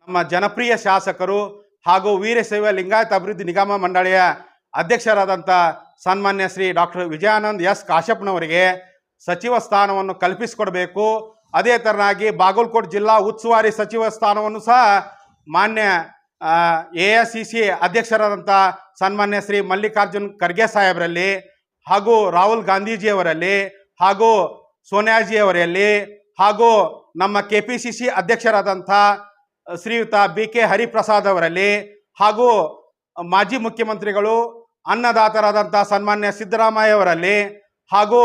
ನಮ್ಮ ಜನಪ್ರಿಯ ಶಾಸಕರು ಹಾಗೂ ವೀರಶೈವ ಲಿಂಗಾಯತ ಅಭಿವೃದ್ಧಿ ನಿಗಮ ಮಂಡಳಿಯ ಅಧ್ಯಕ್ಷರಾದಂಥ ಸನ್ಮಾನ್ಯ ಶ್ರೀ ಡಾಕ್ಟರ್ ವಿಜಯಾನಂದ್ ಎಸ್ ಕಾಶ್ಯಪ್ನವರಿಗೆ ಸಚಿವ ಸ್ಥಾನವನ್ನು ಕಲ್ಪಿಸಿಕೊಡಬೇಕು. ಅದೇ ಥರನಾಗಿ ಬಾಗಲಕೋಟೆ ಜಿಲ್ಲಾ ಉಸ್ತುವಾರಿ ಸಚಿವ ಸ್ಥಾನವನ್ನು ಸಹ ಮಾನ್ಯ AICC ಅಧ್ಯಕ್ಷರಾದಂಥ ಸನ್ಮಾನ್ಯ ಶ್ರೀ ಮಲ್ಲಿಕಾರ್ಜುನ್ ಖರ್ಗೆ ಸಾಹೇಬರಲ್ಲಿ ಹಾಗೂ ರಾಹುಲ್ ಗಾಂಧೀಜಿಯವರಲ್ಲಿ ಹಾಗೂ ಸೋನಿಯಾಜಿಯವರಲ್ಲಿ ಹಾಗೂ ನಮ್ಮ KPCC ಅಧ್ಯಕ್ಷರಾದಂಥ ಶ್ರೀಯುತ BK ಹರಿಪ್ರಸಾದ್ ಅವರಲ್ಲಿ ಹಾಗೂ ಮಾಜಿ ಮುಖ್ಯಮಂತ್ರಿಗಳು ಅನ್ನದಾತರಾದಂಥ ಸನ್ಮಾನ್ಯ ಸಿದ್ದರಾಮಯ್ಯ ಅವರಲ್ಲಿ ಹಾಗೂ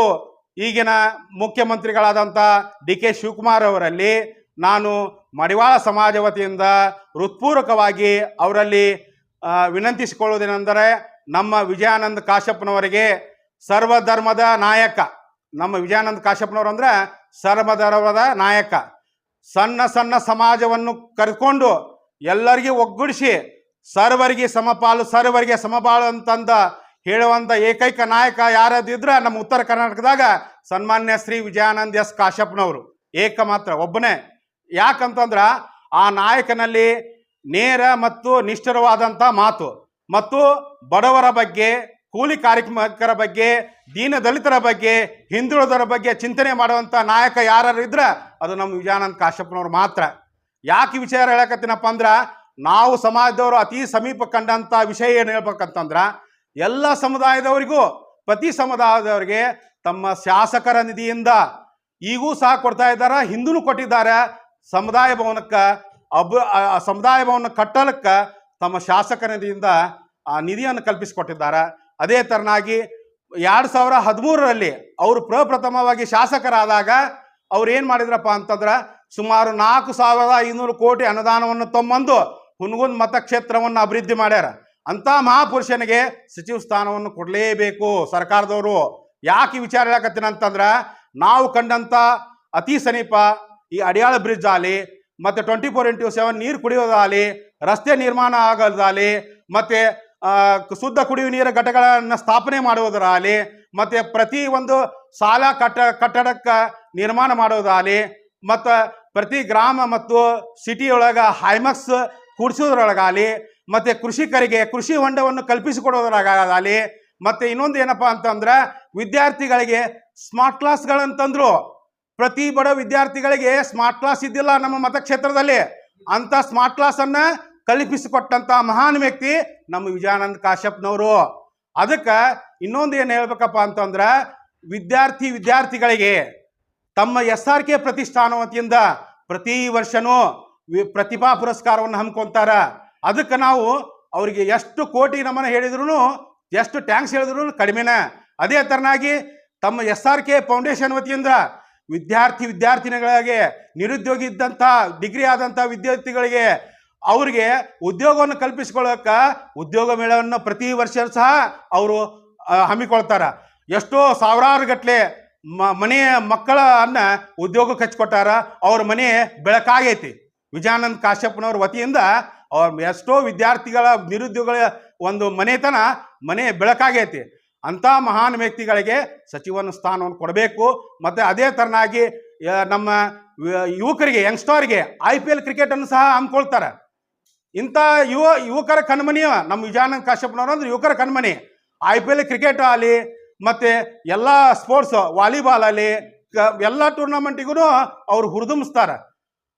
ಈಗಿನ ಮುಖ್ಯಮಂತ್ರಿಗಳಾದಂಥ DK ಶಿವಕುಮಾರ್ ಅವರಲ್ಲಿ ನಾನು ಮಡಿವಾಳ ಸಮಾಜ ವತಿಯಿಂದ ಹೃತ್ಪೂರ್ವಕವಾಗಿ ಅವರಲ್ಲಿ ವಿನಂತಿಸಿಕೊಳ್ಳುವುದೇನೆಂದರೆ, ನಮ್ಮ ವಿಜಯಾನಂದ್ ಕಾಶ್ಯಪ್ನವರಿಗೆ ಸರ್ವಧರ್ಮದ ನಾಯಕ. ನಮ್ಮ ವಿಜಯಾನಂದ್ ಕಾಶ್ಯಪ್ನವರು ಅಂದರೆ ಸರ್ವಧರ್ಮದ ನಾಯಕ. ಸಣ್ಣ ಸಣ್ಣ ಸಮಾಜವನ್ನು ಕರೆದುಕೊಂಡು ಎಲ್ಲರಿಗೂ ಒಗ್ಗೂಡಿಸಿ ಸರ್ವರಿಗೆ ಸಮಪಾಲು ಸರ್ವರಿಗೆ ಸಮಪಾಲು ಅಂತಂದ ಹೇಳುವಂಥ ಏಕೈಕ ನಾಯಕ ಯಾರದಿದ್ರೆ ನಮ್ಮ ಉತ್ತರ ಕರ್ನಾಟಕದಾಗ ಸನ್ಮಾನ್ಯ ಶ್ರೀ ವಿಜಯಾನಂದ್ ಎಸ್ ಕಾಶ್ಯಪ್ನವರು ಏಕಮಾತ್ರ ಒಬ್ಬನೇ. ಯಾಕಂತಂದ್ರೆ ಆ ನಾಯಕನಲ್ಲಿ ನೇರ ಮತ್ತು ನಿಷ್ಠುರವಾದಂಥ ಮಾತು ಮತ್ತು ಬಡವರ ಬಗ್ಗೆ, ಕೂಲಿ ಕಾರ್ಮಿಕರ ಬಗ್ಗೆ, ದೀನ ದಲಿತರ ಬಗ್ಗೆ, ಹಿಂದುಳಿದರ ಬಗ್ಗೆ ಚಿಂತನೆ ಮಾಡುವಂಥ ನಾಯಕ ಯಾರು ಇದ್ರೆ ಅದು ನಮ್ಮ ವಿಜಯಾನಂದ್ ಕಾಶ್ಯಪ್ನವ್ರು ಮಾತ್ರ. ಯಾಕೆ ವಿಚಾರ ಹೇಳಕತ್ತೀನಪ್ಪ ಅಂದ್ರೆ, ನಾವು ಸಮಾಜದವರು ಅತಿ ಸಮೀಪ ಕಂಡಂಥ ವಿಷಯ ಏನು ಹೇಳ್ಬೇಕಂತಂದ್ರೆ, ಎಲ್ಲ ಸಮುದಾಯದವರಿಗೂ ಪ್ರತಿ ಸಮುದಾಯದವರಿಗೆ ತಮ್ಮ ಶಾಸಕರ ನಿಧಿಯಿಂದ ಈಗೂ ಸಹ ಕೊಡ್ತಾ ಇದ್ದಾರೆ, ಹಿಂದೂ ಕೊಟ್ಟಿದ್ದಾರೆ. ಸಮುದಾಯ ಭವನಕ್ಕೆ ಸಮುದಾಯ ಭವನ ಕಟ್ಟಲಕ್ಕೆ ತಮ್ಮ ಶಾಸಕರ ನಿಧಿಯಿಂದ ಆ ನಿಧಿಯನ್ನು ಕಲ್ಪಿಸಿಕೊಟ್ಟಿದ್ದಾರೆ. ಅದೇ ಥರನಾಗಿ 2013ರಲ್ಲಿ ಅವರು ಪ್ರಪ್ರಥಮವಾಗಿ ಶಾಸಕರಾದಾಗ ಅವ್ರು ಏನು ಮಾಡಿದ್ರಪ್ಪ ಅಂತಂದ್ರೆ, ಸುಮಾರು 4,500 ಕೋಟಿ ಅನುದಾನವನ್ನು ತಂಬಂದು ಹುನಗುಂದ ಮತಕ್ಷೇತ್ರವನ್ನು ಅಭಿವೃದ್ಧಿ ಮಾಡ್ಯಾರ. ಅಂಥ ಮಹಾಪುರುಷನಿಗೆ ಸಚಿವ ಸ್ಥಾನವನ್ನು ಕೊಡಲೇಬೇಕು ಸರ್ಕಾರದವರು. ಯಾಕೆ ವಿಚಾರ ಹೇಳಕತ್ತೀನಿ ಅಂತಂದ್ರೆ, ನಾವು ಕಂಡಂಥ ಅತಿ ಸಮೀಪ ಈ ಅಡಿಯಾಳ ಬ್ರಿಡ್ಜ್ ಆಗಲಿ, ಮತ್ತು 24x7 ನೀರು ಕುಡಿಯೋದಾಗಲಿ, ರಸ್ತೆ ನಿರ್ಮಾಣ ಆಗೋದಾಗಲಿ, ಮತ್ತು ಶುದ್ಧ ಕುಡಿಯುವ ನೀರು ಘಟಕಗಳನ್ನು ಸ್ಥಾಪನೆ ಮಾಡುವುದರಾಗಲಿ, ಮತ್ತು ಪ್ರತಿ ಒಂದು ಶಾಲಾ ಕಟ್ಟಡಕ್ಕೆ ನಿರ್ಮಾಣ ಮಾಡೋದಾಗಲಿ, ಮತ್ತು ಪ್ರತಿ ಗ್ರಾಮ ಮತ್ತು ಸಿಟಿಯೊಳಗೆ ಹೈಮಕ್ಸ್ ಕೂಡಿಸೋದ್ರೊಳಗಾಗಲಿ, ಮತ್ತು ಕೃಷಿಕರಿಗೆ ಕೃಷಿ ಹೊಂಡವನ್ನು ಕಲ್ಪಿಸಿಕೊಡೋದ್ರಾಗಲಿ, ಮತ್ತು ಇನ್ನೊಂದು ಏನಪ್ಪ ಅಂತಂದ್ರೆ ವಿದ್ಯಾರ್ಥಿಗಳಿಗೆ ಸ್ಮಾರ್ಟ್ ಕ್ಲಾಸ್ಗಳಂತಂದ್ರು. ಪ್ರತಿ ಬಡ ವಿದ್ಯಾರ್ಥಿಗಳಿಗೆ ಸ್ಮಾರ್ಟ್ ಕ್ಲಾಸ್ ಇದ್ದಿಲ್ಲ ನಮ್ಮ ಮತಕ್ಷೇತ್ರದಲ್ಲಿ. ಅಂಥ ಸ್ಮಾರ್ಟ್ ಕ್ಲಾಸನ್ನು ಕಲ್ಪಿಸಿಕೊಟ್ಟಂಥ ಮಹಾನ್ ವ್ಯಕ್ತಿ ನಮ್ಮ ವಿಜಯಾನಂದ್ ಕಾಶ್ಯಪ್ನವರು. ಅದಕ್ಕೆ ಇನ್ನೊಂದು ಏನು ಹೇಳ್ಬೇಕಪ್ಪ ಅಂತಂದ್ರೆ, ವಿದ್ಯಾರ್ಥಿಗಳಿಗೆ ತಮ್ಮ SRK ಪ್ರತಿಷ್ಠಾನ ವತಿಯಿಂದ ಪ್ರತಿ ವರ್ಷನೂ ಪ್ರತಿಭಾ ಪುರಸ್ಕಾರವನ್ನು ಹಮ್ಮಿಕೊಂತಾರೆ. ಅದಕ್ಕೆ ನಾವು ಅವರಿಗೆ ಎಷ್ಟು ಕೋಟಿ ನಮನ ಹೇಳಿದ್ರು, ಎಷ್ಟು ಟ್ಯಾಂಕ್ಸ್ ಹೇಳಿದ್ರು ಕಡಿಮೆನೇ. ಅದೇ ಥರನಾಗಿ ತಮ್ಮ SRK ಫೌಂಡೇಶನ್ ವತಿಯಿಂದ ವಿದ್ಯಾರ್ಥಿನಿಗಳಿಗೆ, ನಿರುದ್ಯೋಗಿ ಇದ್ದಂಥ ಡಿಗ್ರಿ ಆದಂಥ ವಿದ್ಯಾರ್ಥಿಗಳಿಗೆ ಅವರಿಗೆ ಉದ್ಯೋಗವನ್ನು ಕಲ್ಪಿಸ್ಕೊಳ್ಳೋಕೆ ಉದ್ಯೋಗ ಮೇಳವನ್ನು ಪ್ರತಿ ವರ್ಷ ಸಹ ಅವರು ಹಮ್ಮಿಕೊಳ್ತಾರೆ. ಎಷ್ಟೋ ಸಾವಿರಾರು ಗಟ್ಟಲೆ ಮನೆಯ ಮಕ್ಕಳನ್ನು ಉದ್ಯೋಗಕ್ಕೆ ಹಚ್ಕೊಟ್ಟಾರ. ಅವ್ರ ಮನೆ ಬೆಳಕಾಗೈತಿ. ವಿಜಯಾನಂದ್ ಕಾಶ್ಯಪ್ನವ್ರ ವತಿಯಿಂದ ಅವ್ರ ಎಷ್ಟೋ ವಿದ್ಯಾರ್ಥಿಗಳ ನಿರುದ್ಯೋಗಗಳ ಒಂದು ಮನೆ ಬೆಳಕಾಗೈತಿ. ಅಂಥ ಮಹಾನ್ ವ್ಯಕ್ತಿಗಳಿಗೆ ಸಚಿವನ ಸ್ಥಾನವನ್ನು ಕೊಡಬೇಕು. ಮತ್ತು ಅದೇ ಥರನಾಗಿ ನಮ್ಮ ಯುವಕರಿಗೆ, ಯಂಗ್ಸ್ಟರ್ಗೆ IPL ಕ್ರಿಕೆಟನ್ನು ಸಹ ಹಮ್ಮಿಕೊಳ್ತಾರೆ. ಇಂಥ ಯುವಕರ ಕಣ್ಮನಿ ನಮ್ಮ ವಿಜಯಾನಂದ್ ಕಾಶ್ಯಪ್ನವರು ಅಂದ್ರೆ ಯುವಕರ ಕಣ್ಮನಿ. IPL ಕ್ರಿಕೆಟ್ ಆಗಲಿ, ಮತ್ತು ಎಲ್ಲ ಸ್ಪೋರ್ಟ್ಸ್, ವಾಲಿಬಾಲ್ ಆಗಲಿ, ಎಲ್ಲ ಟೂರ್ನಮೆಂಟಿಗೂ ಅವರು ಹುರಿದುಂಬಿಸ್ತಾರೆ.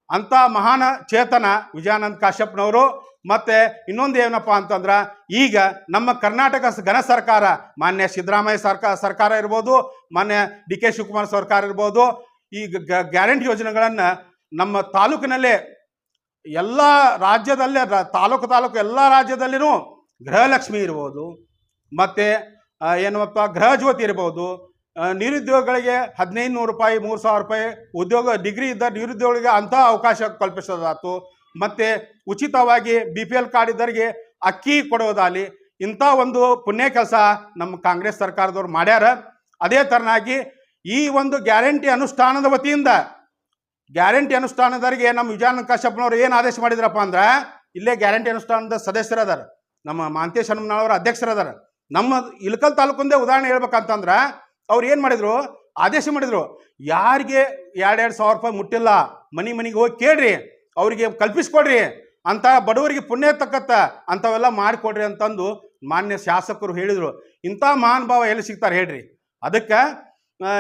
ಅಂಥ ಮಹಾನ್ ಚೇತನ ವಿಜಯಾನಂದ್ ಕಾಶ್ಯಪ್ನವರು. ಮತ್ತು ಇನ್ನೊಂದು ಏನಪ್ಪ ಅಂತಂದ್ರೆ, ಈಗ ನಮ್ಮ ಕರ್ನಾಟಕ ಘನ ಸರ್ಕಾರ, ಮಾನ್ಯ ಸಿದ್ದರಾಮಯ್ಯ ಸರ್ಕಾರ ಇರ್ಬೋದು, ಮಾನ್ಯ DK ಶಿವಕುಮಾರ್ ಸರ್ಕಾರ ಇರ್ಬೋದು, ಈ ಗ್ಯಾರಂಟಿ ಯೋಜನೆಗಳನ್ನು ನಮ್ಮ ತಾಲೂಕಿನಲ್ಲೇ ಎಲ್ಲ ರಾಜ್ಯದಲ್ಲೇ ತಾಲೂಕು ಎಲ್ಲ ರಾಜ್ಯದಲ್ಲಿನೂ ಗೃಹಲಕ್ಷ್ಮಿ ಇರ್ಬೋದು, ಮತ್ತು ಏನಪ್ಪ ಗೃಹ ಜ್ಯೋತಿ ಇರ್ಬೋದು, ನಿರುದ್ಯೋಗಿಗಳಿಗೆ 1,500 ರೂಪಾಯಿ 3,000 ರೂಪಾಯಿ ಉದ್ಯೋಗ ಡಿಗ್ರಿ ಇದ್ದ ನಿರುದ್ಯೋಗಿಗಳಿಗೆ ಅಂಥ ಅವಕಾಶ ಕಲ್ಪಿಸೋದಾಯ್ತು. ಮತ್ತು ಉಚಿತವಾಗಿ BPL ಕಾರ್ಡ್ ಇದ್ದವರಿಗೆ ಅಕ್ಕಿ ಕೊಡೋದಾಗಲಿ, ಇಂಥ ಒಂದು ಪುಣ್ಯ ಕೆಲಸ ನಮ್ಮ ಕಾಂಗ್ರೆಸ್ ಸರ್ಕಾರದವ್ರು ಮಾಡ್ಯಾರ. ಅದೇ ಥರನಾಗಿ ಈ ಒಂದು ಗ್ಯಾರಂಟಿ ಅನುಷ್ಠಾನದ ವತಿಯಿಂದ ಗ್ಯಾರಂಟಿ ಅನುಷ್ಠಾನದವರಿಗೆ ನಮ್ಮ ವಿಜಯಾನಂದ್ ಕಾಶ್ಯಪ್ನವ್ರು ಏನು ಆದೇಶ ಮಾಡಿದ್ರಪ್ಪ ಅಂದ್ರೆ, ಇಲ್ಲೇ ಗ್ಯಾರಂಟಿ ಅನುಷ್ಠಾನದ ಸದಸ್ಯರದಾರ, ನಮ್ಮ ಮಾಂತೇಶ್ ಹನುಮನಾಳವರ ಅಧ್ಯಕ್ಷರದಾರ. ನಮ್ಮ ಇಳಕಲ್ ತಾಲೂಕಿಂದೇ ಉದಾಹರಣೆ ಹೇಳ್ಬೇಕಂತಂದ್ರೆ, ಅವ್ರು ಏನು ಮಾಡಿದ್ರು, ಆದೇಶ ಮಾಡಿದ್ರು, ಯಾರಿಗೆ 2,000 ರೂಪಾಯಿ ಮುಟ್ಟಿಲ್ಲ ಮನೆಗೆ ಹೋಗಿ ಕೇಳ್ರಿ, ಅವರಿಗೆ ಕಲ್ಪಿಸ್ಕೊಡ್ರಿ. ಅಂತ ಬಡವರಿಗೆ ಪುಣ್ಯ ತಕ್ಕತ್ತ ಅಂಥವೆಲ್ಲ ಮಾಡಿಕೊಡ್ರಿ ಅಂತಂದು ಮಾನ್ಯ ಶಾಸಕರು ಹೇಳಿದರು. ಇಂಥ ಮಹಾನ್ ಭಾವ ಎಲ್ಲಿ ಸಿಗ್ತಾರೆ ಹೇಳ್ರಿ. ಅದಕ್ಕೆ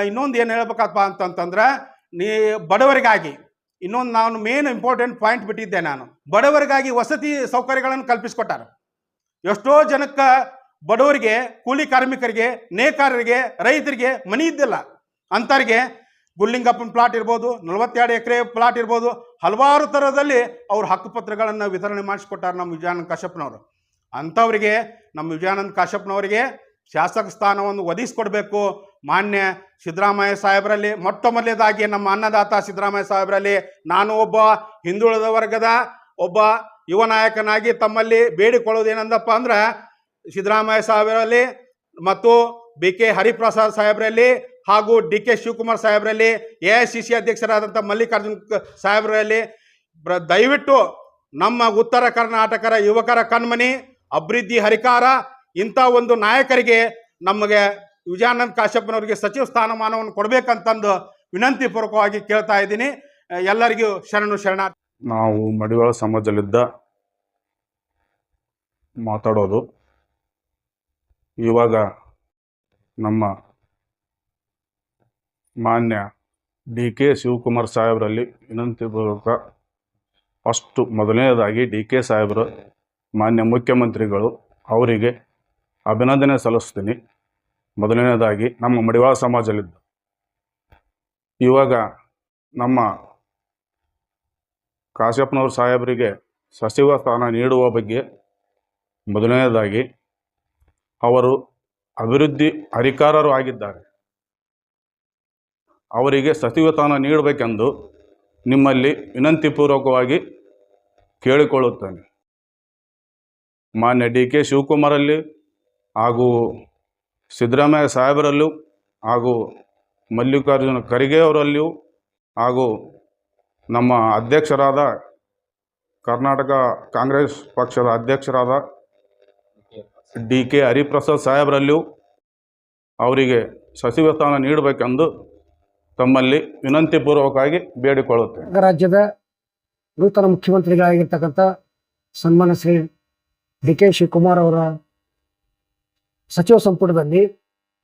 ಇನ್ನೊಂದು ಏನು ಹೇಳ್ಬೇಕಪ್ಪ ಅಂತಂತಂದ್ರೆ, ಬಡವರಿಗಾಗಿ ಇನ್ನೊಂದು ನಾನು ಮೇನ್ ಇಂಪಾರ್ಟೆಂಟ್ ಪಾಯಿಂಟ್ ಬಿಟ್ಟಿದ್ದೆ. ನಾನು ಬಡವರಿಗಾಗಿ ವಸತಿ ಸೌಕರ್ಯಗಳನ್ನು ಕಲ್ಪಿಸ್ಕೊಟ್ಟಾರೆ. ಎಷ್ಟೋ ಜನಕ್ಕೆ ಬಡವರಿಗೆ, ಕೂಲಿ ಕಾರ್ಮಿಕರಿಗೆ, ನೇಕಾರರಿಗೆ, ರೈತರಿಗೆ ಮನೆ ಇದ್ದಿಲ್ಲ. ಅಂಥವ್ರಿಗೆ ಗುಲ್ಲಿಂಗಪ್ಪನ ಪ್ಲಾಟ್ ಇರ್ಬೋದು, 42 ಎಕರೆ ಪ್ಲಾಟ್ ಇರ್ಬೋದು, ಹಲವಾರು ಥರದಲ್ಲಿ ಅವ್ರ ಹಕ್ಕುಪತ್ರಗಳನ್ನು ವಿತರಣೆ ಮಾಡಿಸ್ಕೊಟ್ಟಾರೆ ನಮ್ಮ ವಿಜಯಾನಂದ ಕಾಶ್ಯಪ್ನವರು. ಅಂಥವರಿಗೆ, ನಮ್ಮ ವಿಜಯಾನಂದ ಕಾಶ್ಯಪ್ನವರಿಗೆ ಶಾಸಕ ಸ್ಥಾನವನ್ನು ಒದಗಿಸ್ಕೊಡ್ಬೇಕು. ಮಾನ್ಯ ಸಿದ್ದರಾಮಯ್ಯ ಸಾಹೇಬರಲ್ಲಿ ಮೊಟ್ಟ ಮೊದಲೇದಾಗಿ ನಮ್ಮ ಅನ್ನದಾತ ಸಿದ್ದರಾಮಯ್ಯ ಸಾಹೇಬರಲ್ಲಿ ನಾನು ಒಬ್ಬ ಹಿಂದುಳಿದ ವರ್ಗದ ಒಬ್ಬ ಯುವ ನಾಯಕನಾಗಿ ತಮ್ಮಲ್ಲಿ ಬೇಡಿಕೊಳ್ಳೋದೇನಂದಪ್ಪ ಅಂದ್ರೆ, ಸಿದ್ದರಾಮಯ್ಯ ಸಾಹೇಬರಲ್ಲಿ ಮತ್ತು BK ಹರಿಪ್ರಸಾದ್ ಸಾಹೇಬರಲ್ಲಿ ಹಾಗೂ DK ಶಿವಕುಮಾರ್ ಸಾಹೇಬರಲ್ಲಿ, AICC ಅಧ್ಯಕ್ಷರಾದಂಥ ಮಲ್ಲಿಕಾರ್ಜುನ್ ಸಾಹೇಬರಲ್ಲಿ ದಯವಿಟ್ಟು ನಮ್ಮ ಉತ್ತರ ಕರ್ನಾಟಕದ ಯುವಕರ ಕಣ್ಮನಿ, ಅಭಿವೃದ್ಧಿ ಹರಿಕಾರ ಇಂಥ ಒಂದು ನಾಯಕರಿಗೆ ನಮಗೆ ವಿಜಯಾನಂದ ಕಾಶ್ಯಪ್ನವರಿಗೆ ಸಚಿವ ಸ್ಥಾನಮಾನವನ್ನು ಕೊಡಬೇಕಂತಂದು ವಿನಂತಿ ಪೂರ್ವಕವಾಗಿ ಕೇಳ್ತಾ ಇದ್ದೀನಿ. ಎಲ್ಲರಿಗೂ ಶರಣಾರ್ಥಿ. ನಾವು ಮಡಿವಾಳ ಸಮಾಜದಲ್ಲಿದ್ದ ಮಾತಾಡೋದು. ಇವಾಗ ನಮ್ಮ ಮಾನ್ಯ DK ಶಿವಕುಮಾರ್ ಸಾಹೇಬರಲ್ಲಿ ವಿನಂತಿ ಪೂರ್ವಕ, ಫಸ್ಟು ಮೊದಲನೇದಾಗಿ DK ಸಾಹೇಬರು ಮಾನ್ಯ ಮುಖ್ಯಮಂತ್ರಿಗಳು ಅವರಿಗೆ ಅಭಿನಂದನೆ ಸಲ್ಲಿಸ್ತೀನಿ. ಮೊದಲನೇದಾಗಿ ನಮ್ಮ ಮಡಿವಾಳ ಸಮಾಜದಲ್ಲಿದ್ದ ಇವಾಗ ನಮ್ಮ ಕಾಶ್ಯಪ್ನವ್ರ ಸಾಹೇಬರಿಗೆ ಸಚಿವ ಸ್ಥಾನ ನೀಡುವ ಬಗ್ಗೆ ಮೊದಲನೇದಾಗಿ ಅವರು ಅಭಿವೃದ್ಧಿ ಹರಿಕಾರರು ಆಗಿದ್ದಾರೆ. ಅವರಿಗೆ ಸಚಿವ ಸ್ಥಾನ ನೀಡಬೇಕೆಂದು ನಿಮ್ಮಲ್ಲಿ ವಿನಂತಿಪೂರ್ವಕವಾಗಿ ಕೇಳಿಕೊಳ್ಳುತ್ತೇನೆ. ಮಾನ್ಯ DK ಶಿವಕುಮಾರಲ್ಲಿ ಹಾಗೂ ಸಿದ್ದರಾಮಯ್ಯ ಸಾಹೇಬರಲ್ಲೂ ಹಾಗೂ ಮಲ್ಲಿಕಾರ್ಜುನ ಖರ್ಗೆ ಅವರಲ್ಲಿಯೂ ಹಾಗೂ ನಮ್ಮ ಅಧ್ಯಕ್ಷರಾದ ಕರ್ನಾಟಕ ಕಾಂಗ್ರೆಸ್ ಪಕ್ಷದ ಅಧ್ಯಕ್ಷರಾದ DK ಹರಿಪ್ರಸಾದ್ ಸಾಹೇಬರಲ್ಲಿಯೂ ಅವರಿಗೆ ಸಚಿವ ಸ್ಥಾನ ನೀಡಬೇಕೆಂದು ತಮ್ಮಲ್ಲಿ ವಿನಂತಿಪೂರ್ವಕವಾಗಿ ಬೇಡಿಕೊಳ್ಳುತ್ತೇನೆ. ರಾಜ್ಯದ ನೂತನ ಮುಖ್ಯಮಂತ್ರಿಗಳಾಗಿರ್ತಕ್ಕಂಥ ಸನ್ಮಾನ್ಯ ಶ್ರೀ DK ಶಿವಕುಮಾರ್ ಅವರ ಸಚಿವ ಸಂಪುಟದಲ್ಲಿ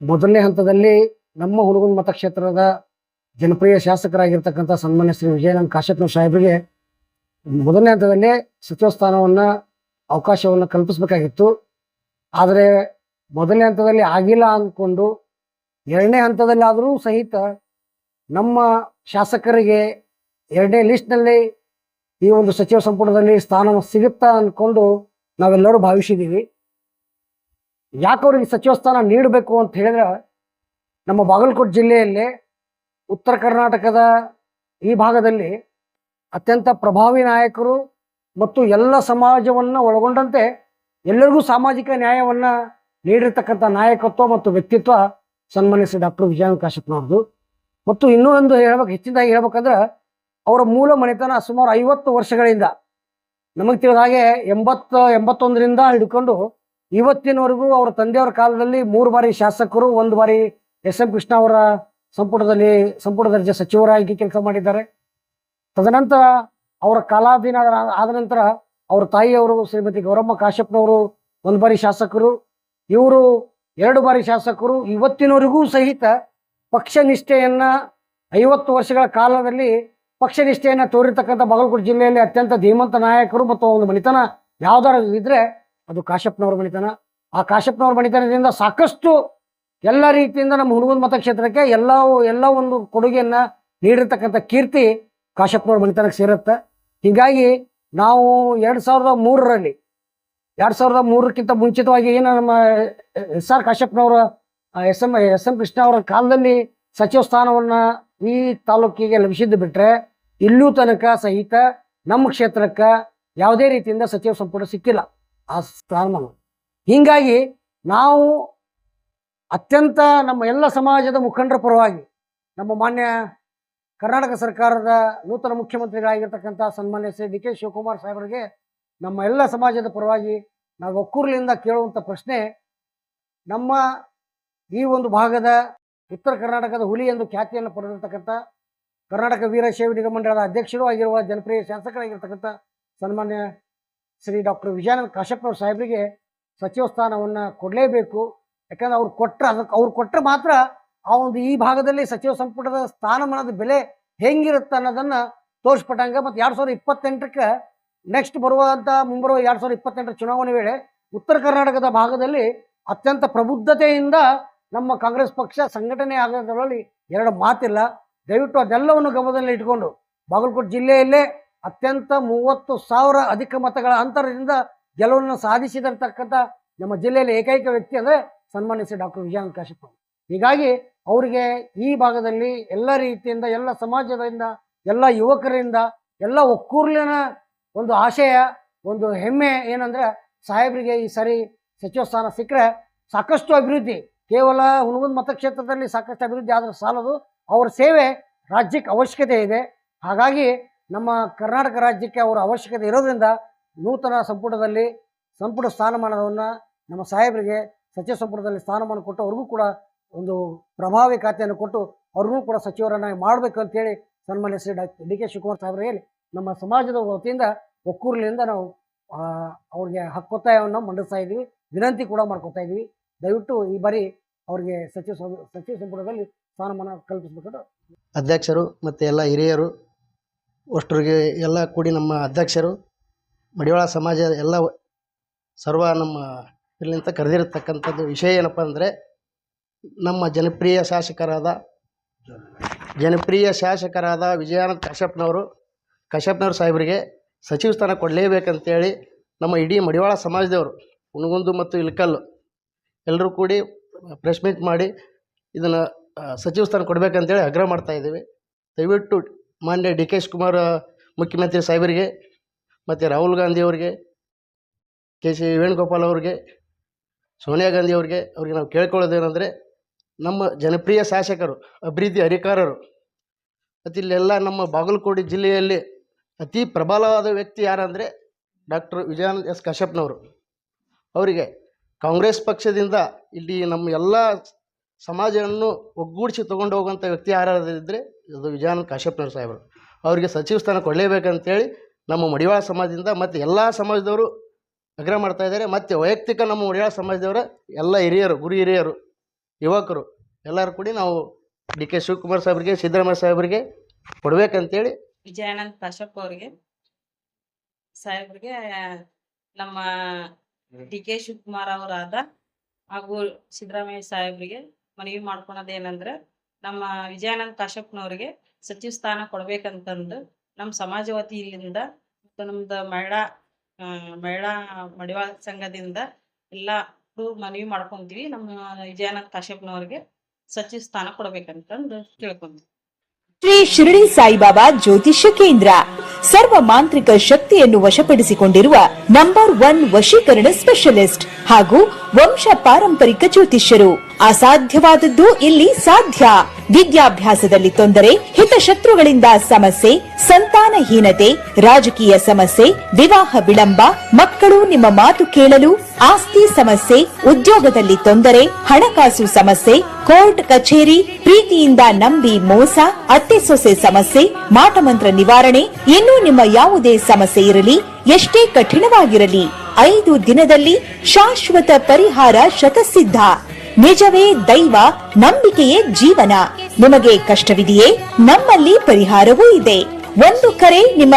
ಮೊದಲನೇ ಹಂತದಲ್ಲಿ ನಮ್ಮ ಹುನಗುಂದ ಮತಕ್ಷೇತ್ರದ ಜನಪ್ರಿಯ ಶಾಸಕರಾಗಿರ್ತಕ್ಕಂಥ ಸನ್ಮಾನ್ಯ ಶ್ರೀ ವಿಜಯಾನಂದ ಕಾಶ್ಯಪ್ನವ್ರ ಸಾಹೇಬರಿಗೆ ಮೊದಲನೇ ಹಂತದಲ್ಲೇ ಸಚಿವ ಸ್ಥಾನವನ್ನು ಅವಕಾಶವನ್ನು ಕಲ್ಪಿಸಬೇಕಾಗಿತ್ತು. ಆದರೆ ಮೊದಲನೇ ಹಂತದಲ್ಲಿ ಆಗಿಲ್ಲ ಅಂದ್ಕೊಂಡು ಎರಡನೇ ಹಂತದಲ್ಲಿ ಆದರೂ ಸಹಿತ ನಮ್ಮ ಶಾಸಕರಿಗೆ ಎರಡನೇ ಲಿಸ್ಟ್ನಲ್ಲಿ ಈ ಒಂದು ಸಚಿವ ಸಂಪುಟದಲ್ಲಿ ಸ್ಥಾನ ಸಿಗುತ್ತಾ ಅಂದ್ಕೊಂಡು ನಾವೆಲ್ಲರೂ ಭಾವಿಸಿದ್ದೀವಿ. ಯಾಕೆ ಅವ್ರಿಗೆ ಸಚಿವ ಸ್ಥಾನ ನೀಡಬೇಕು ಅಂತ ಹೇಳಿದ್ರೆ, ನಮ್ಮ ಬಾಗಲಕೋಟೆ ಜಿಲ್ಲೆಯಲ್ಲಿ ಉತ್ತರ ಕರ್ನಾಟಕದ ಈ ಭಾಗದಲ್ಲಿ ಅತ್ಯಂತ ಪ್ರಭಾವಿ ನಾಯಕರು ಮತ್ತು ಎಲ್ಲ ಸಮಾಜವನ್ನು ಒಳಗೊಂಡಂತೆ ಎಲ್ಲರಿಗೂ ಸಾಮಾಜಿಕ ನ್ಯಾಯವನ್ನು ನೀಡಿರ್ತಕ್ಕಂಥ ನಾಯಕತ್ವ ಮತ್ತು ವ್ಯಕ್ತಿತ್ವ ಸನ್ಮಾನ್ಯ ಶ್ರೀ ಡಾಕ್ಟರ್ ವಿಜಯಾನಂದ ಕಾಶ್ಯಪ್ನವ್ರದ್ದು. ಮತ್ತು ಇನ್ನೂ ಒಂದು ಹೆಚ್ಚಿನದಾಗಿ ಹೇಳ್ಬೇಕಂದ್ರೆ, ಅವರ ಮೂಲ ಮನೆತನ ಸುಮಾರು 50 ವರ್ಷಗಳಿಂದ ನಮಗೆ ತಿಳಿದ ಹಾಗೆ 81ರಿಂದ ಹಿಡ್ಕೊಂಡು ಇವತ್ತಿನವರೆಗೂ ಅವರ ತಂದೆಯವರ ಕಾಲದಲ್ಲಿ 3 ಬಾರಿ ಶಾಸಕರು, 1 ಬಾರಿ SM ಕೃಷ್ಣ ಅವರ ಸಂಪುಟ ದರ್ಜೆ ಸಚಿವರಾಗಿ ಕೆಲಸ ಮಾಡಿದ್ದಾರೆ. ತದನಂತರ ಅವರ ಕಾಲಾಧೀನ ಆದ ನಂತರ ಅವರ ತಾಯಿಯವರು ಶ್ರೀಮತಿ ಗೌರಮ್ಮ ಕಾಶ್ಯಪ್ನವರು 1 ಬಾರಿ ಶಾಸಕರು, ಇವರು 2 ಬಾರಿ ಶಾಸಕರು. ಇವತ್ತಿನವರೆಗೂ ಸಹಿತ ಪಕ್ಷ ನಿಷ್ಠೆಯನ್ನು 50 ವರ್ಷಗಳ ಕಾಲದಲ್ಲಿ ಪಕ್ಷ ನಿಷ್ಠೆಯನ್ನು ತೋರಿರ್ತಕ್ಕಂಥ ಬಾಗಲಕೋಟೆ ಜಿಲ್ಲೆಯಲ್ಲಿ ಅತ್ಯಂತ ಧೀಮಂತ ನಾಯಕರು ಮತ್ತು ಒಂದು ಮನೆತನ ಯಾವ್ದಾರು ಇದ್ರೆ ಅದು ಕಾಶ್ಯಪ್ನವ್ರ ಮನೆತನ. ಆ ಕಾಶ್ಯಪ್ನವ್ರ ಮನೆತನದಿಂದ ಸಾಕಷ್ಟು ಎಲ್ಲ ರೀತಿಯಿಂದ ನಮ್ಮ ಹುನಗುಂದ ಮತಕ್ಷೇತ್ರಕ್ಕೆ ಎಲ್ಲ ಒಂದು ಕೊಡುಗೆಯನ್ನು ನೀಡಿರ್ತಕ್ಕಂಥ ಕೀರ್ತಿ ಕಾಶ್ಯಪ್ನವ್ರ ಮನೆತನಕ್ಕೆ ಸೇರುತ್ತೆ. ಹೀಗಾಗಿ ನಾವು 2003ರಲ್ಲಿ 2003ಕ್ಕಿಂತ ಮುಂಚಿತವಾಗಿ ಏನು ನಮ್ಮ SR ಕಾಶ್ಯಪ್ನವರ SM ಕೃಷ್ಣ ಅವರ ಕಾಲದಲ್ಲಿ ಸಚಿವ ಸ್ಥಾನವನ್ನು ಈ ತಾಲೂಕಿಗೆ ಲಭಿಸಿದ್ದು ಬಿಟ್ಟರೆ ಇಲ್ಲೂ ತನಕ ಸಹಿತ ನಮ್ಮ ಕ್ಷೇತ್ರಕ್ಕೆ ಯಾವುದೇ ರೀತಿಯಿಂದ ಸಚಿವ ಸಂಪುಟ ಸಿಕ್ಕಿಲ್ಲ ಆ ಸ್ಥಾನಮಾನ. ಹೀಗಾಗಿ ನಾವು ಅತ್ಯಂತ ನಮ್ಮ ಎಲ್ಲ ಸಮಾಜದ ಮುಖಂಡರ ಪರವಾಗಿ ನಮ್ಮ ಮಾನ್ಯ ಕರ್ನಾಟಕ ಸರ್ಕಾರದ ನೂತನ ಮುಖ್ಯಮಂತ್ರಿಗಳಾಗಿರ್ತಕ್ಕಂಥ ಸನ್ಮಾನ್ಯ ಶ್ರೀ DK ಶಿವಕುಮಾರ್ ಸಾಹೇಬರಿಗೆ ನಮ್ಮ ಎಲ್ಲ ಸಮಾಜದ ಪರವಾಗಿ ನಾವು ಒಕ್ಕೂರಲಿಂದ ಕೇಳುವಂಥ ಪ್ರಶ್ನೆ, ನಮ್ಮ ಈ ಒಂದು ಭಾಗದ ಉತ್ತರ ಕರ್ನಾಟಕದ ಹುಲಿ ಎಂದು ಖ್ಯಾತಿಯನ್ನು ಪಡೆದಿರ್ತಕ್ಕಂಥ ಕರ್ನಾಟಕ ವೀರಶೈವ ನಿಗಮ ಮಂಡಳದ ಅಧ್ಯಕ್ಷರು ಆಗಿರುವ ಜನಪ್ರಿಯ ಶಾಸಕರಾಗಿರ್ತಕ್ಕಂಥ ಸನ್ಮಾನ್ಯ ಶ್ರೀ ಡಾಕ್ಟರ್ ವಿಜಯಾನಂದ ಕಾಶ್ಯಪ್ನವ್ರ ಸಾಹೇಬರಿಗೆ ಸಚಿವ ಸ್ಥಾನವನ್ನು ಕೊಡಲೇಬೇಕು. ಯಾಕಂದ್ರೆ ಅವ್ರು ಕೊಟ್ಟರೆ ಮಾತ್ರ ಆ ಒಂದು ಈ ಭಾಗದಲ್ಲಿ ಸಚಿವ ಸಂಪುಟದ ಸ್ಥಾನಮಾನದ ಬೆಲೆ ಹೆಂಗಿರುತ್ತೆ ಅನ್ನೋದನ್ನು ತೋರಿಸ್ಪಟ್ಟಂಗ. ಮತ್ತು 2028ಕ್ಕೆ ನೆಕ್ಸ್ಟ್ ಮುಂಬರುವ 2028 ಚುನಾವಣೆ ವೇಳೆ ಉತ್ತರ ಕರ್ನಾಟಕದ ಭಾಗದಲ್ಲಿ ಅತ್ಯಂತ ಪ್ರಬುದ್ಧತೆಯಿಂದ ನಮ್ಮ ಕಾಂಗ್ರೆಸ್ ಪಕ್ಷ ಸಂಘಟನೆ ಆಗೋದ್ರಲ್ಲಿ ಎರಡು ಮಾತಿಲ್ಲ. ದಯವಿಟ್ಟು ಅದೆಲ್ಲವನ್ನು ಗಮನದಲ್ಲಿ ಇಟ್ಕೊಂಡು ಬಾಗಲಕೋಟೆ ಜಿಲ್ಲೆಯಲ್ಲೇ ಅತ್ಯಂತ 30,000 ಅಧಿಕ ಮತಗಳ ಅಂತರದಿಂದ ಗೆಲುವನ್ನು ಸಾಧಿಸಿದಿರ್ತಕ್ಕಂಥ ನಮ್ಮ ಜಿಲ್ಲೆಯಲ್ಲಿ ಏಕೈಕ ವ್ಯಕ್ತಿ ಅಂದರೆ ಸನ್ಮಾನ್ಯ ಶ್ರೀ ಡಾಕ್ಟರ್ ವಿಜಯಾನಂದ ಕಾಶ್ಯಪ್. ಹೀಗಾಗಿ ಅವರಿಗೆ ಈ ಭಾಗದಲ್ಲಿ ಎಲ್ಲ ರೀತಿಯಿಂದ, ಎಲ್ಲ ಸಮಾಜದಿಂದ, ಎಲ್ಲ ಯುವಕರಿಂದ, ಎಲ್ಲ ಒಕ್ಕೂರ್ಲಿನ ಒಂದು ಆಶಯ, ಒಂದು ಹೆಮ್ಮೆ ಏನಂದರೆ ಸಾಹೇಬರಿಗೆ ಈ ಸರಿ ಸಚಿವ ಸ್ಥಾನ ಸಿಕ್ಕರೆ ಸಾಕಷ್ಟು ಅಭಿವೃದ್ಧಿ, ಕೇವಲ ಹುನಗುಂದ ಮತಕ್ಷೇತ್ರದಲ್ಲಿ ಸಾಕಷ್ಟು ಅಭಿವೃದ್ಧಿ ಆದರೆ ಸಾಲದು, ಅವರ ಸೇವೆ ರಾಜ್ಯಕ್ಕೆ ಅವಶ್ಯಕತೆ ಇದೆ. ಹಾಗಾಗಿ ನಮ್ಮ ಕರ್ನಾಟಕ ರಾಜ್ಯಕ್ಕೆ ಅವರ ಅವಶ್ಯಕತೆ ಇರೋದ್ರಿಂದ ನೂತನ ಸಂಪುಟ ಸ್ಥಾನಮಾನವನ್ನು ನಮ್ಮ ಸಾಹೇಬರಿಗೆ ಸಚಿವ ಸಂಪುಟದಲ್ಲಿ ಸ್ಥಾನಮಾನ ಕೊಟ್ಟು ಅವ್ರಿಗೂ ಕೂಡ ಒಂದು ಪ್ರಭಾವಿ ಖಾತೆಯನ್ನು ಕೊಟ್ಟು ಅವ್ರಿಗೂ ಕೂಡ ಸಚಿವರನ್ನಾಗಿ ಮಾಡಬೇಕು ಅಂತೇಳಿ ಸನ್ಮಾನ್ಯ ಶ್ರೀ ಡಿ.ಕೆ. ಶಿವಕುಮಾರ್ ಸಾಹೇಬರಿಗೆ ನಮ್ಮ ಸಮಾಜದ ವತಿಯಿಂದ ಒಕ್ಕೂರಲಿಂದ ನಾವು ಅವ್ರಿಗೆ ಹಕ್ಕೊತ್ತಾಯವನ್ನು ಮಂಡಿಸ್ತಾ ಇದ್ದೀವಿ, ವಿನಂತಿ ಕೂಡ ಮಾಡ್ಕೊತಾ ಇದ್ದೀವಿ. ದಯವಿಟ್ಟು ಈ ಬಾರಿ ಅವರಿಗೆ ಸಚಿವ ಸಂಪುಟದಲ್ಲಿ ಸ್ಥಾನಮಾನ ಕಲ್ಪಿಸಬೇಕು. ಅಧ್ಯಕ್ಷರು ಮತ್ತು ಎಲ್ಲ ಹಿರಿಯರು ಅಷ್ಟರಿಗೆ ಎಲ್ಲ ಕೂಡಿ ನಮ್ಮ ಅಧ್ಯಕ್ಷರು ಮಡಿವಾಳ ಸಮಾಜ ಎಲ್ಲ ಸರ್ವ ನಮ್ಮ ಇಲ್ಲಿಂದ ಕರೆದಿರತಕ್ಕಂಥದ್ದು ವಿಷಯ ಏನಪ್ಪ ಅಂದರೆ, ನಮ್ಮ ಜನಪ್ರಿಯ ಶಾಸಕರಾದ ವಿಜಯಾನಂದ ಕಾಶ್ಯಪ್ನವರು ಸಾಹೇಬರಿಗೆ ಸಚಿವ ಸ್ಥಾನ ಕೊಡಲೇಬೇಕಂತೇಳಿ ನಮ್ಮ ಇಡೀ ಮಡಿವಾಳ ಸಮಾಜದವರು ಹುನಗುಂದ ಮತ್ತು ಇಳಕಲ್ಲು ಎಲ್ಲರೂ ಕೂಡಿ ಪ್ರೆಸ್ ಮೀಟ್ ಮಾಡಿ ಇದನ್ನು ಸಚಿವ ಸ್ಥಾನ ಕೊಡಬೇಕಂತೇಳಿ ಆಗ್ರಹ ಮಾಡ್ತಾಯಿದ್ದೀವಿ. ದಯವಿಟ್ಟು ಮಾನ್ಯ ಡಿ.ಕೆ. ಶಿವಕುಮಾರ್ ಮುಖ್ಯಮಂತ್ರಿ ಸಾಹೇಬರಿಗೆ ಮತ್ತು ರಾಹುಲ್ ಗಾಂಧಿ ಅವರಿಗೆ, ಕೆ.ಸಿ. ವೇಣುಗೋಪಾಲ್ ಅವ್ರಿಗೆ, ಸೋನಿಯಾ ಗಾಂಧಿ ಅವ್ರಿಗೆ ನಾವು ಕೇಳ್ಕೊಳ್ಳೋದೇನೆಂದರೆ, ನಮ್ಮ ಜನಪ್ರಿಯ ಶಾಸಕರು, ಅಭಿವೃದ್ಧಿ ಅಧಿಕಾರರು ಮತ್ತು ಇಲ್ಲೆಲ್ಲ ನಮ್ಮ ಬಾಗಲಕೋಟೆ ಜಿಲ್ಲೆಯಲ್ಲಿ ಅತಿ ಪ್ರಬಲವಾದ ವ್ಯಕ್ತಿ ಯಾರಂದರೆ ಡಾಕ್ಟರ್ ವಿಜಯಾನಂದ ಕಾಶ್ಯಪ್ನವರು. ಅವರಿಗೆ ಕಾಂಗ್ರೆಸ್ ಪಕ್ಷದಿಂದ ಇಲ್ಲಿ ನಮ್ಮ ಎಲ್ಲ ಸಮಾಜವನ್ನು ಒಗ್ಗೂಡಿಸಿ ತೊಗೊಂಡು ಹೋಗುವಂಥ ವ್ಯಕ್ತಿ ಯಾರಾದಿದ್ದರೆ ಅದು ವಿಜಯಾನಂದ ಕಾಶ್ಯಪ್ನವರು ಸಾಹೇಬರು. ಅವರಿಗೆ ಸಚಿವ ಸ್ಥಾನ ಕೊಡಲೇಬೇಕಂತೇಳಿ ನಮ್ಮ ಮಡಿವಾಳ ಸಮಾಜದಿಂದ ಮತ್ತು ಎಲ್ಲ ಸಮಾಜದವರು ಆಗ್ರಹ ಮಾಡ್ತಾಯಿದ್ದಾರೆ. ಮತ್ತು ವೈಯಕ್ತಿಕ ನಮ್ಮ ಮಡಿವಾಳ ಸಮಾಜದವರ ಎಲ್ಲ ಹಿರಿಯರು, ಗುರು ಹಿರಿಯರು, ಯುವಕರು ಎಲ್ಲರೂ ಕೂಡಿ ನಾವು ಡಿ.ಕೆ. ಶಿವಕುಮಾರ್ ಸಾಹೇಬರಿಗೆ, ಸಿದ್ದರಾಮಯ್ಯ ಸಾಹೇಬರಿಗೆ ಕೊಡಬೇಕಂತೇಳಿ ವಿಜಯಾನಂದ ಕಾಶ್ಯಪ್ ಸಾಹೇಬ್ರಿಗೆ ನಮ್ಮ ಡಿ.ಕೆ. ಶಿವಕುಮಾರ್ ಅವರಾದ ಹಾಗೂ ಸಿದ್ದರಾಮಯ್ಯ ಸಾಹೇಬ್ರಿಗೆ ಮನವಿ ಮಾಡ್ಕೊಳೋದೇನಂದ್ರೆ, ನಮ್ಮ ವಿಜಯಾನಂದ ಕಾಶ್ಯಪ್ನವ್ರಿಗೆ ಸಚಿವ ಸ್ಥಾನ ಕೊಡ್ಬೇಕಂತಂದು ನಮ್ಮ ಸಮಾಜ ವತಿಯಿಂದ ಮತ್ತು ನಮ್ದು ಮಹಿಳಾ ಮಡಿವಾಳ ಸಂಘದಿಂದ ಎಲ್ಲ ಮನವಿ ಮಾಡ್ಕೊಂತೀವಿ. ನಮ್ಮ ವಿಜಯಾನಂದ ಕಾಶ್ಯಪ್ನವ್ರಿಗೆ ಸಚಿವ ಸ್ಥಾನ ಕೊಡ್ಬೇಕಂತಂದು ಕೇಳ್ಕೊಂತೀವಿ. ಶ್ರೀ ಶಿರಡಿ ಸಾಯಿಬಾಬಾ ಜ್ಯೋತಿಷ್ಯ ಕೇಂದ್ರ ಸರ್ವ ಮಾಂತ್ರಿಕ ಶಕ್ತಿಯನ್ನು ವಶಪಡಿಸಿಕೊಂಡಿರುವ ನಂಬರ್ 1 ವಶೀಕರಣ ಸ್ಪೆಷಲಿಸ್ಟ್ ಹಾಗೂ ವಂಶ ಪಾರಂಪರಿಕ ಜ್ಯೋತಿಷ್ಯರು. ಅಸಾಧ್ಯವಾದದ್ದು ಇಲ್ಲಿ ಸಾಧ್ಯ. ವಿದ್ಯಾಭ್ಯಾಸದಲ್ಲಿ ತೊಂದರೆ, ಹಿತಶತ್ರುಗಳಿಂದ ಸಮಸ್ಯೆ, ಸಂತಾನಹೀನತೆ, ರಾಜಕೀಯ ಸಮಸ್ಯೆ, ವಿವಾಹ ವಿಳಂಬ, ಮಕ್ಕಳು ನಿಮ್ಮ ಮಾತು ಕೇಳಲು, ಆಸ್ತಿ ಸಮಸ್ಯೆ, ಉದ್ಯೋಗದಲ್ಲಿ ತೊಂದರೆ, ಹಣಕಾಸು ಸಮಸ್ಯೆ, ಕೋರ್ಟ್ ಕಚೇರಿ, ಪ್ರೀತಿಯಿಂದ ನಂಬಿ ಮೋಸ, ಅತ್ತೆ ಸೊಸೆ ಸಮಸ್ಯೆ, ಮಾಟಮಂತ್ರ ನಿವಾರಣೆ, ಇನ್ನೂ ನಿಮ್ಮ ಯಾವುದೇ ಸಮಸ್ಯೆ ಇರಲಿ, ಎಷ್ಟೇ ಕಠಿಣವಾಗಿರಲಿ 5 ದಿನದಲ್ಲಿ ಶಾಶ್ವತ ಪರಿಹಾರ ಶತಸಿದ್ಧ. ನಿಜವೇ ದೈವ, ನಂಬಿಕೆಯೇ ಜೀವನ. ನಿಮಗೆ ಕಷ್ಟವಿದೆಯೇ? ನಮ್ಮಲ್ಲಿ ಪರಿಹಾರವೂ ಇದೆ. ಒಂದು ಕರೆ ನಿಮ್ಮ